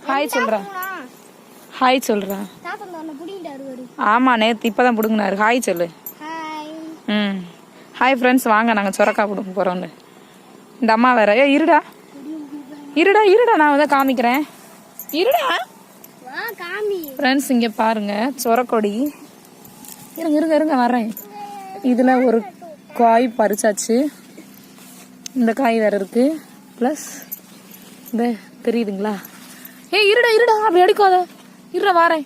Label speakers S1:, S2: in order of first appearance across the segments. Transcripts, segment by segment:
S1: Hi சொல்றா. Hi சொல்றா. ஆமா நேத்து இப்பதான் புடுங்கினாரு. ஹாய் சொல்லு. ம் ஹாய் ஃப்ரெண்ட்ஸ், வாங்க நாங்க சொரக்காய் பிடுங்க போறோம்னு. இந்த அம்மா வேற இருடா இருடா இருடா, நான் வந்து காமிக்கிறேன். இருடா ஃப்ரெண்ட்ஸ், இங்க பாருங்க சொரக்கொடி. இருங்க இருங்க இருங்க வரேன். இதுல ஒரு காய் பறிச்சாச்சு. இந்த காய் வேற இருக்கு. பிளஸ் இந்த தெரியுதுங்களா? இருடா இருடா, அப்படி அடிக்காத. இருடா வாரேன்.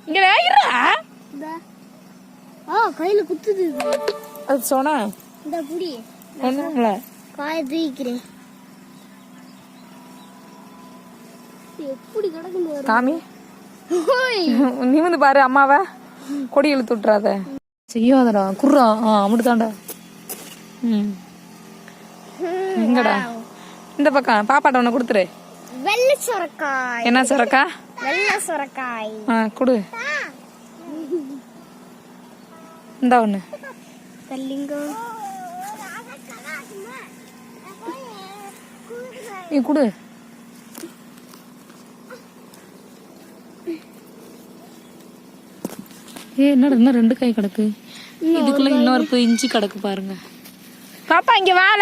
S1: இங்க இருடா.
S2: கையில குத்துது.
S1: அது சொன்னா
S2: இந்த புடி
S1: ஒண்ணுங்களா?
S2: காய தூக்கிறேன். எப்படி கிடக்குது
S1: காமி. நீ வந்து பாரு அம்மாவை. கொடி இழுத்து விட்டுறாத. செய்யாதடா குர்ரா. அப்படித்தாண்டா. எங்கடா? இந்த பக்கம் பாப்பாட்ட ஒண்ணு கொடுத்துரு.
S2: வெள்ளை சொரக்காய்.
S1: என்ன சொரக்காய்?
S2: வெள்ளை சொரக்காய்.
S1: குடு. இந்த ஒண்ணு நீ குடு. என்னடா இன்னும் 2 காய் கிடக்கு. இதுக்குள்ள இன்னொரு இஞ்சி கிடக்கு பாருங்க. பாப்பா இங்க வாழ.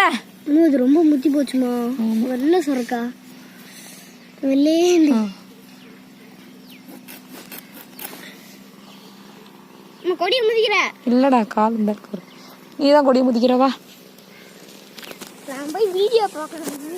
S2: இது ரொம்ப முத்தி போச்சுமா. வெள்ளை சொரக்காய் வெள்ளேந்து. கொடியை முதிக்கிற
S1: இல்லடா, கால் இந்த நீதான் கொடியை முதிக்கிறவா.
S2: நான் போய் வீடியோ பார்க்கணும்.